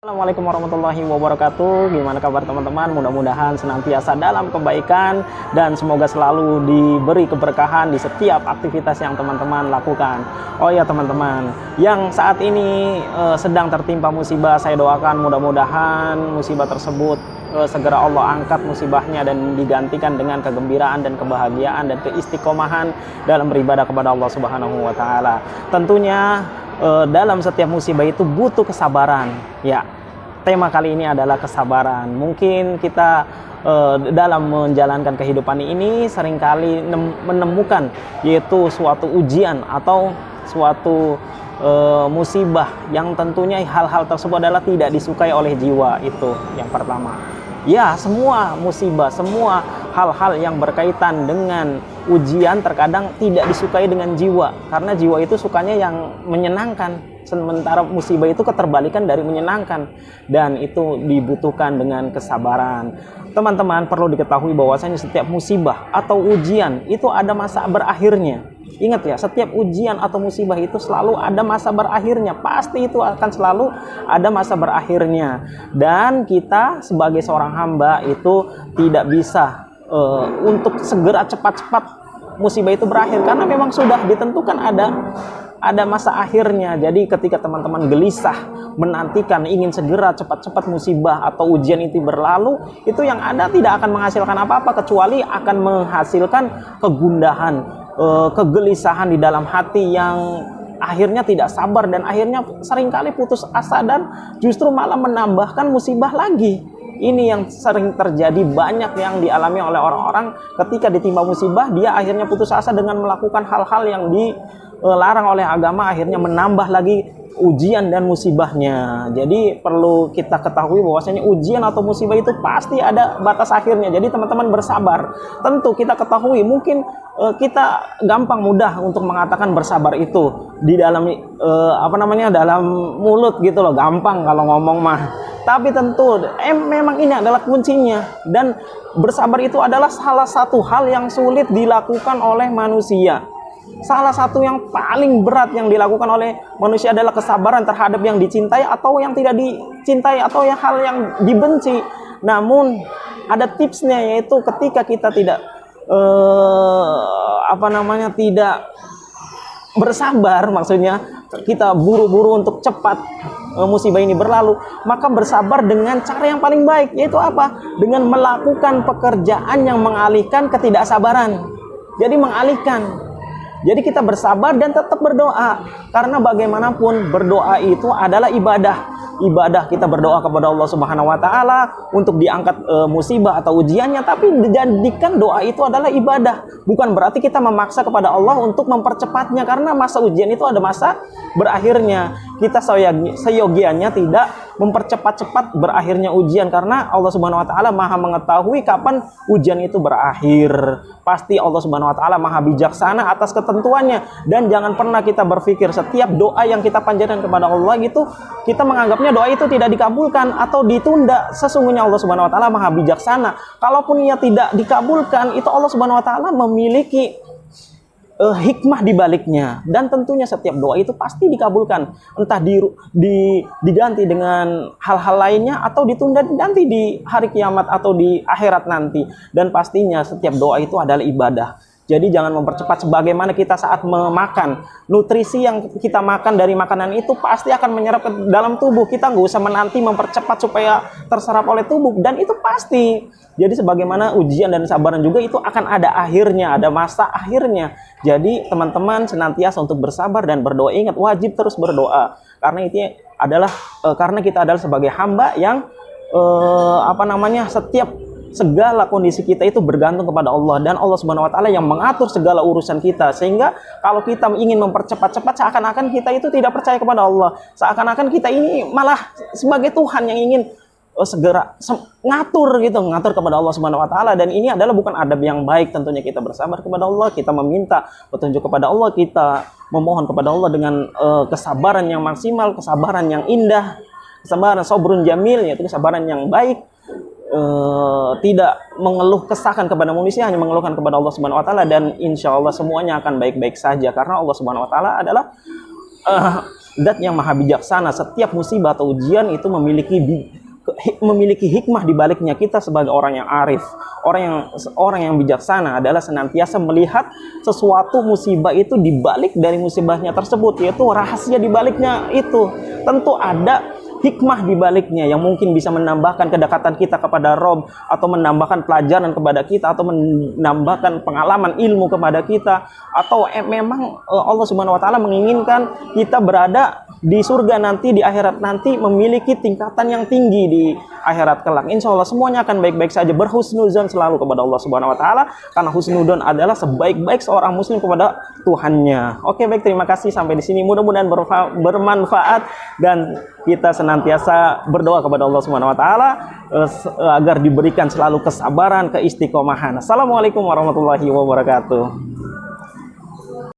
Assalamualaikum warahmatullahi wabarakatuh. Gimana kabar teman-teman? Mudah-mudahan senantiasa dalam kebaikan dan semoga selalu diberi keberkahan di setiap aktivitas yang teman-teman lakukan. Oh ya teman-teman, yang saat ini sedang tertimpa musibah, saya doakan mudah-mudahan musibah tersebut segera Allah angkat musibahnya dan digantikan dengan kegembiraan dan kebahagiaan dan keistiqomahan dalam beribadah kepada Allah Subhanahu wa taala. Tentunya dalam setiap musibah itu butuh kesabaran. Ya, tema kali ini adalah kesabaran. Mungkin kita dalam menjalankan kehidupan ini seringkali menemukan yaitu suatu ujian atau suatu musibah yang tentunya hal-hal tersebut adalah tidak disukai oleh jiwa. Itu yang pertama. Ya, semua musibah, semua hal-hal yang berkaitan dengan ujian terkadang tidak disukai dengan jiwa, karena jiwa itu sukanya yang menyenangkan, sementara musibah itu keterbalikan dari menyenangkan, dan itu dibutuhkan dengan kesabaran. Teman-teman perlu diketahui bahwasanya setiap musibah atau ujian itu ada masa berakhirnya. Ingat ya, setiap ujian atau musibah itu selalu ada masa berakhirnya. Pasti itu akan selalu ada masa berakhirnya. Dan kita sebagai seorang hamba itu tidak bisa untuk segera cepat-cepat musibah itu berakhir, karena memang sudah ditentukan ada masa akhirnya. Jadi ketika teman-teman gelisah menantikan ingin segera cepat-cepat musibah atau ujian itu berlalu, itu yang ada tidak akan menghasilkan apa-apa kecuali akan menghasilkan kegundahan, kegelisahan di dalam hati yang akhirnya tidak sabar dan akhirnya seringkali putus asa dan justru malah menambahkan musibah lagi. Ini yang sering terjadi, banyak yang dialami oleh orang-orang ketika ditimpa musibah, dia akhirnya putus asa dengan melakukan hal-hal yang dilarang oleh agama, akhirnya menambah lagi ujian dan musibahnya. Jadi perlu kita ketahui bahwasanya ujian atau musibah itu pasti ada batas akhirnya. Jadi teman-teman bersabar. Tentu kita ketahui mungkin kita gampang mudah untuk mengatakan bersabar itu di dalam dalam mulut gitu loh, gampang kalau ngomong mah. Tapi tentu memang ini adalah kuncinya, dan bersabar itu adalah salah satu hal yang sulit dilakukan oleh manusia. Salah satu yang paling berat yang dilakukan oleh manusia adalah kesabaran terhadap yang dicintai atau yang tidak dicintai, atau yang hal yang dibenci. Namun ada tipsnya, yaitu ketika kita tidak tidak bersabar, maksudnya kita buru-buru untuk cepat musibah ini berlalu, maka bersabar dengan cara yang paling baik, yaitu apa? Dengan melakukan pekerjaan yang mengalihkan ketidaksabaran. Jadi mengalihkan. Jadi kita bersabar dan tetap berdoa, karena bagaimanapun berdoa itu adalah ibadah. Ibadah kita berdoa kepada Allah Subhanahu wa taala untuk diangkat musibah atau ujiannya, tapi dijadikan doa itu adalah ibadah. Bukan berarti kita memaksa kepada Allah untuk mempercepatnya, karena masa ujian itu ada masa berakhirnya. Kita seyogianya tidak mempercepat-cepat berakhirnya ujian, karena Allah Subhanahu wa taala Maha mengetahui kapan ujian itu berakhir. Pasti Allah Subhanahu wa taala Maha bijaksana atas ketentuannya, dan jangan pernah kita berpikir setiap doa yang kita panjatkan kepada Allah gitu kita menganggapnya doa itu tidak dikabulkan atau ditunda. Sesungguhnya Allah Subhanahu wa taala Maha bijaksana. Kalaupun ia tidak dikabulkan, itu Allah Subhanahu wa taala memiliki hikmah di baliknya, dan tentunya setiap doa itu pasti dikabulkan, entah diganti dengan hal-hal lainnya atau ditunda nanti di hari kiamat atau di akhirat nanti. Dan pastinya setiap doa itu adalah ibadah. Jadi jangan mempercepat, sebagaimana kita saat memakan, nutrisi yang kita makan dari makanan itu pasti akan menyerap ke dalam tubuh. Kita nggak usah menanti mempercepat supaya terserap oleh tubuh, dan itu pasti. Jadi sebagaimana ujian dan sabaran juga itu akan ada akhirnya, ada masa akhirnya. Jadi teman-teman senantiasa untuk bersabar dan berdoa. Ingat, wajib terus berdoa, karena itu adalah karena kita adalah sebagai hamba yang setiap segala kondisi kita itu bergantung kepada Allah, dan Allah Subhanahu wa taala yang mengatur segala urusan kita. Sehingga kalau kita ingin mempercepat-cepat, seakan-akan kita itu tidak percaya kepada Allah. Seakan-akan kita ini malah sebagai Tuhan yang ingin segera ngatur kepada Allah Subhanahu wa taala, dan ini adalah bukan adab yang baik. Tentunya kita bersabar kepada Allah, kita meminta petunjuk kepada Allah, kita memohon kepada Allah dengan kesabaran yang maksimal, kesabaran yang indah, kesabaran sabrun jamil, yaitu kesabaran yang baik. Tidak mengeluh kesahkan kepada manusia, hanya mengeluhkan kepada Allah Subhanahu wa taala, dan insya Allah semuanya akan baik-baik saja, karena Allah Subhanahu wa taala adalah Zat yang maha bijaksana. Setiap musibah atau ujian itu memiliki hikmah di baliknya. Kita sebagai orang yang arif, orang yang bijaksana adalah senantiasa melihat sesuatu musibah itu di balik dari musibahnya tersebut, yaitu rahasia di baliknya itu. Tentu ada hikmah di baliknya yang mungkin bisa menambahkan kedekatan kita kepada Rob, atau menambahkan pelajaran kepada kita, atau menambahkan pengalaman ilmu kepada kita, atau memang Allah Subhanahu wa taala menginginkan kita berada di surga nanti, di akhirat nanti, memiliki tingkatan yang tinggi di akhirat kelak. Insya Allah semuanya akan baik-baik saja. Berhusnuzon selalu kepada Allah Subhanahu wa taala, karena husnuzon adalah sebaik-baik seorang muslim kepada Tuhannya. Oke, baik, terima kasih sampai di sini. Mudah-mudahan bermanfaat, dan kita senantiasa berdoa kepada Allah Subhanahu wa taala agar diberikan selalu kesabaran, keistiqomahan. Assalamualaikum warahmatullahi wabarakatuh.